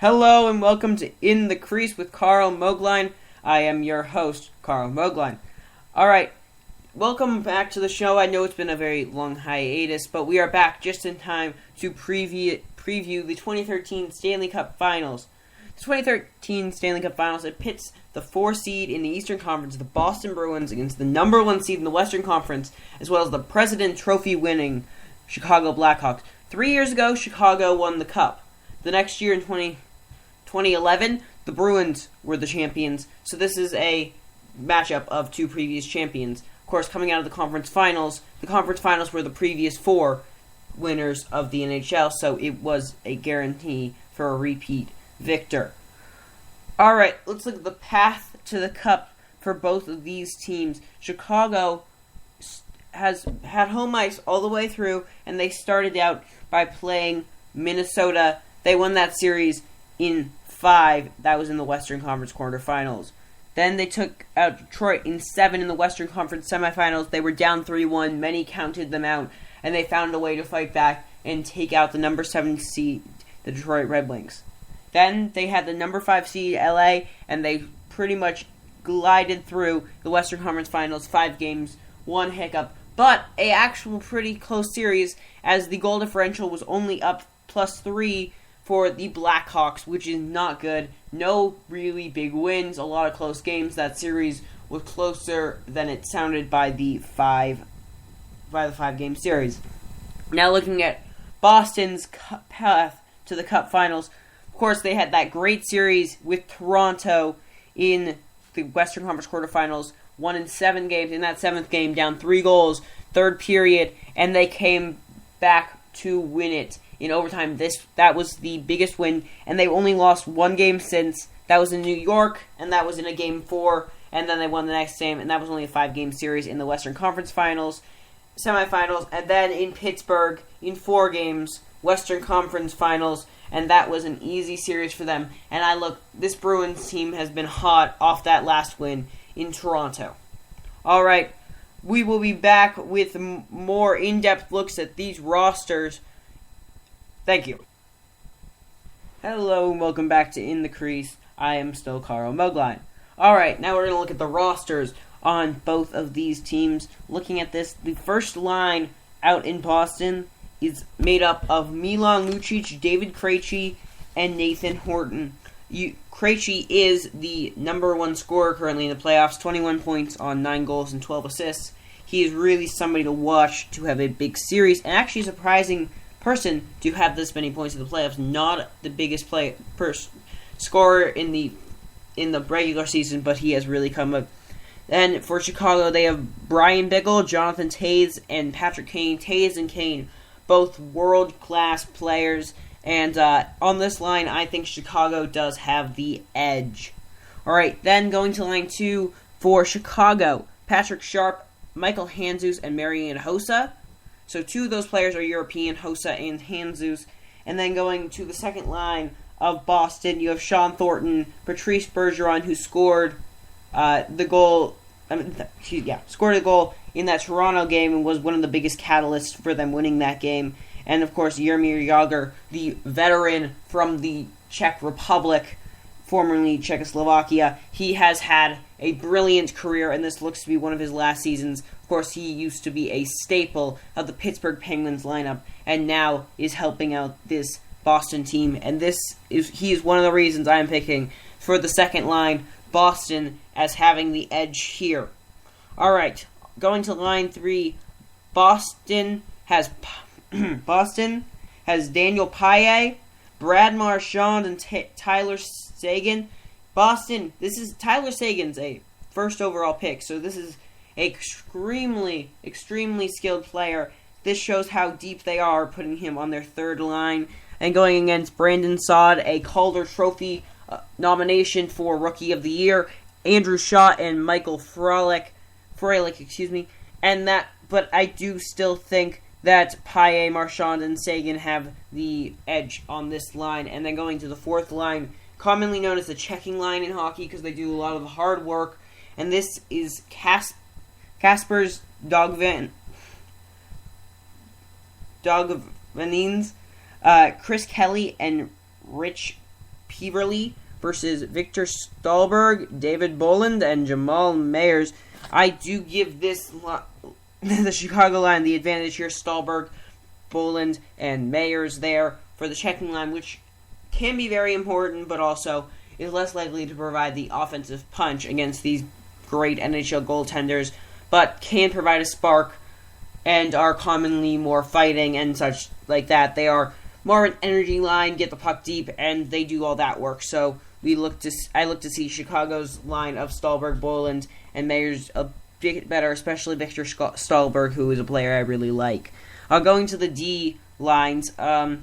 Hello and welcome to In the Crease with Karl Moeglein. I am your host, Karl Moeglein. Alright, welcome back to the show. I know it's been a very long hiatus, but we are back just in time to preview the 2013 Stanley Cup Finals. The 2013 Stanley Cup Finals, it pits the 4 seed in the Eastern Conference, the Boston Bruins, against the number 1 seed in the Western Conference, as well as the President Trophy winning Chicago Blackhawks. 3 years ago, Chicago won the Cup. The next year in 2011, the Bruins were the champions, so this is a matchup of 2 previous champions. Of course, coming out of the conference finals were the previous 4 winners of the NHL, so it was a guarantee for a repeat victor. Alright, let's look at the path to the Cup for both of these teams. Chicago has had home ice all the way through, and they started out by playing Minnesota. They won that series in 5. That was in the Western Conference quarterfinals. Then they took out Detroit in 7 in the Western Conference semifinals. They were down 3-1. Many counted them out, and they found a way to fight back and take out the number 7 seed, the Detroit Red Wings. Then they had the number 5 seed, LA, and they pretty much glided through the Western Conference finals, 5 games, 1 hiccup, but a actual pretty close series, as the goal differential was only up +3 for the Blackhawks, which is not good. No really big wins, a lot of close games. That series was closer than it sounded by the 5-game series. Now looking at Boston's path to the Cup Finals, of course they had that great series with Toronto in the Western Conference quarterfinals, won in 7 games. In that 7th game, down 3 goals, 3rd period, and they came back to win it in overtime. That was the biggest win, and they've only lost 1 game since. That was in New York, and that was in a Game 4, and then they won the next game, and that was only a 5-game series in the Western Conference Finals, semifinals, and then in Pittsburgh in 4 games, Western Conference Finals, and that was an easy series for them. And this Bruins team has been hot off that last win in Toronto. Alright, we will be back with more in-depth looks at these rosters. Thank you. Hello and welcome back to In the Crease. I am still Karl Moeglein. Alright, now we're going to look at the rosters on both of these teams. Looking at this, the first line out in Boston is made up of Milan Lucic, David Krejci, and Nathan Horton. Krejci is the number 1 scorer currently in the playoffs, 21 points on 9 goals and 12 assists. He is really somebody to watch to have a big series, and actually a surprising person to have this many points in the playoffs. Not the biggest scorer in the regular season, but he has really come up. Then for Chicago, they have Brian Bickle, Jonathan Toews, and Patrick Kane. Toews and Kane, both world-class players. And on this line, I think Chicago does have the edge. Alright, then going to line 2 for Chicago, Patrick Sharp, Michael Handzus, and Marian Hossa. So 2 of those players are European, Hossa and Handzus. And then going to the second line of Boston, you have Sean Thornton, Patrice Bergeron, who scored the goal. Scored a goal in that Toronto game and was one of the biggest catalysts for them winning that game. And of course, Jaromir Jagr, the veteran from the Czech Republic, formerly Czechoslovakia. He has had a brilliant career, and this looks to be one of his last seasons. Of course, he used to be a staple of the Pittsburgh Penguins lineup, and now is helping out this Boston team. And he is one of the reasons I am picking for the second line, Boston, as having the edge here. Alright, going to line 3, Boston has Daniel Paille, Brad Marchand, and Tyler Seguin. Boston, Tyler Seguin's a first overall pick, so this is an extremely skilled player. This shows how deep they are, putting him on their third line. And going against Brandon Saad, a Calder Trophy nomination for Rookie of the Year, Andrew Shaw and Michael Froelich, but I do still think that Paille, Marchand, and Seguin have the edge on this line. And then going to the fourth line, commonly known as the checking line in hockey because they do a lot of the hard work, and this is Kasper's Dogvanins, Chris Kelly, and Rich Peverley versus Victor Stahlberg, David Boland, and Jamal Mayers. I do give the Chicago line the advantage here. Stahlberg, Boland, and Mayers there for the checking line, which can be very important, but also is less likely to provide the offensive punch against these great NHL goaltenders, but can provide a spark and are commonly more fighting and such like that. They are more an energy line, get the puck deep, and they do all that work. So I look to see Chicago's line of Stahlberg, Boland, and Mayers a bit better, especially Victor Stahlberg, who is a player I really like. Going to the D lines. All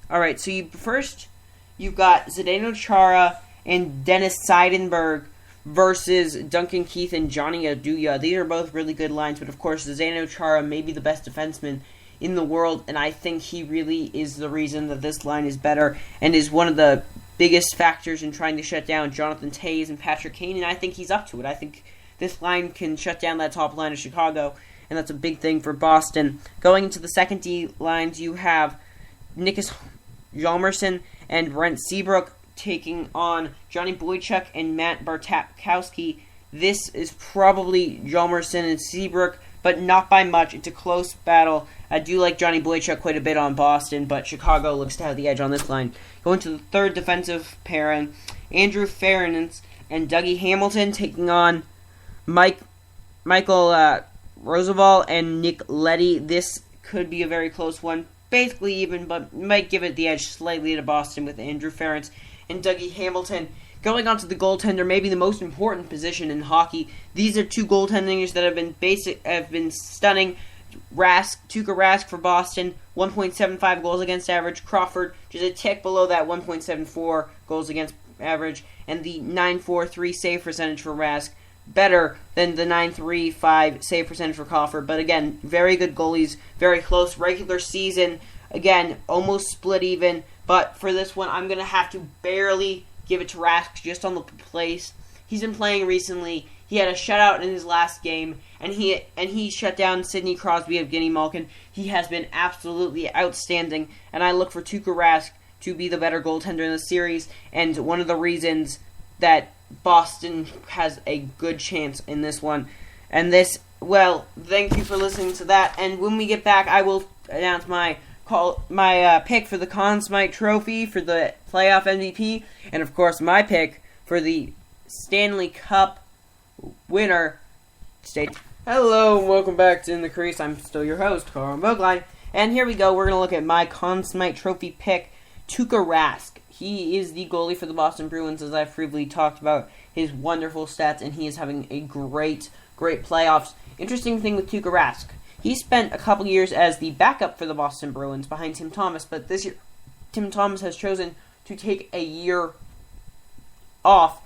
right, so you've got Zdeno Chara and Dennis Seidenberg versus Duncan Keith and Johnny Aduya. These are both really good lines, but of course, Zdeno Chara may be the best defenseman in the world, and I think he really is the reason that this line is better and is one of the biggest factors in trying to shut down Jonathan Toews and Patrick Kane, and I think he's up to it. I think this line can shut down that top line of Chicago, and that's a big thing for Boston. Going into the second D lines, you have Nicklas Hjalmarsson and Brent Seabrook taking on Johnny Boychuk and Matt Bartkowski. This is probably Hjalmarsson and Seabrook, but not by much. It's a close battle. I do like Johnny Boychuk quite a bit on Boston, but Chicago looks to have the edge on this line. Going to the third defensive pairing, Andrew Ference and Dougie Hamilton taking on Michael Roosevelt and Nick Leddy. This could be a very close one. Basically even, but might give it the edge slightly to Boston with Andrew Ference and Dougie Hamilton. Going on to the goaltender, maybe the most important position in hockey. These are two goaltenders that have been stunning. Tuukka Rask for Boston, 1.75 goals against average. Crawford, just a tick below that, 1.74 goals against average. And the .943 save percentage for Rask, better than the .935 save percentage for Crawford. But again, very good goalies, very close. Regular season, again, almost split even. But for this one, I'm going to have to barely give it to Rask just on the place. He's been playing recently. He had a shutout in his last game, and he shut down Sidney Crosby of Guinea Malkin. He has been absolutely outstanding, and I look for Tuukka Rask to be the better goaltender in the series, and one of the reasons that Boston has a good chance in this one. And this, well, thank you for listening to that, and when we get back, I will announce my pick for the Conn Smythe Trophy for the playoff MVP, and of course my pick for the Stanley Cup winner. Hello, and welcome back to In the Crease. I'm still your host, Karl Moeglein, and here we go. We're going to look at my Conn Smythe Trophy pick, Tuukka Rask. He is the goalie for the Boston Bruins, as I've previously talked about his wonderful stats, and he is having a great playoffs. Interesting thing with Tuukka Rask, he spent a couple years as the backup for the Boston Bruins behind Tim Thomas, but this year Tim Thomas has chosen to take a year off,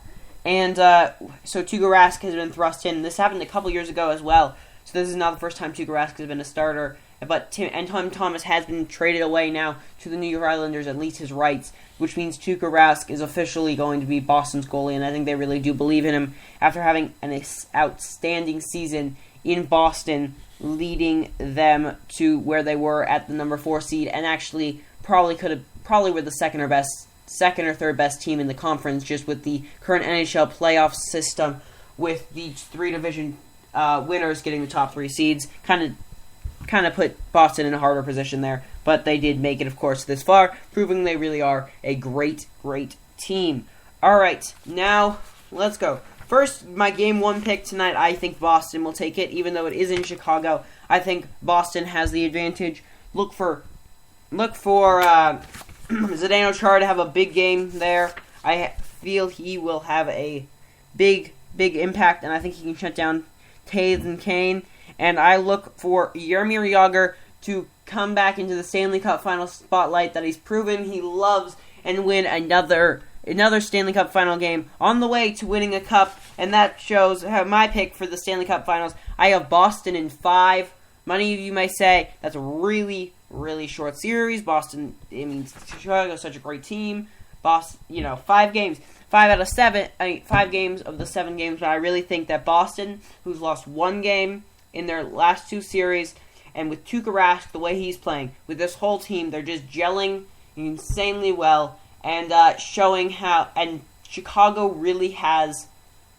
and so Tuukka Rask has been thrust in. This happened a couple years ago as well, so this is not the first time Tuukka Rask has been a starter, but Tim Thomas has been traded away now to the New York Islanders, at least his rights, which means Tuukka Rask is officially going to be Boston's goalie, and I think they really do believe in him after having an outstanding season in Boston, leading them to where they were at the number 4 seed, and actually probably were the second or third best team in the conference, just with the current NHL playoff system, with the 3 division winners getting the top 3 seeds, kind of put Boston in a harder position there, but they did make it, of course, this far, proving they really are a great team. All right, now let's go. First, my Game 1 pick tonight, I think Boston will take it, even though it is in Chicago. I think Boston has the advantage. Look for Zdeno Chara to have a big game there. I feel he will have a big impact, and I think he can shut down Toews and Kane. And I look for Jaromir Jagr to come back into the Stanley Cup final spotlight that he's proven he loves, and win another Stanley Cup final game on the way to winning a cup, and that shows my pick for the Stanley Cup finals. I have Boston in 5. Many of you may say that's a really short series. Boston, Chicago is such a great team. 5 games. 5 out of 7, 5 games of the 7 games, but I really think that Boston, who's lost 1 game in their last 2 series, and with Tuukka Rask, the way he's playing, with this whole team, they're just gelling insanely well, and showing how Chicago really has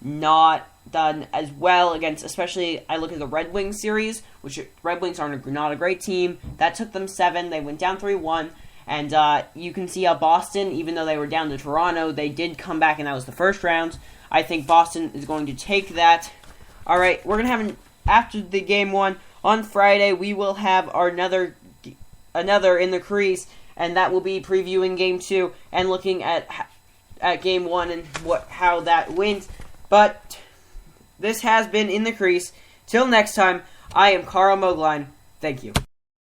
not done as well against, especially I look at the Red Wings series, which Red Wings are not a great team. That took them 7. They went down 3-1. And you can see how Boston, even though they were down to Toronto, they did come back, and that was the first round. I think Boston is going to take that. All right, we're going to have, after the Game 1, on Friday, we will have our another in the Crease, and that will be previewing Game 2 and looking at Game 1 and how that went. But this has been In the Crease. Till next time, I am Karl Moeglein. Thank you.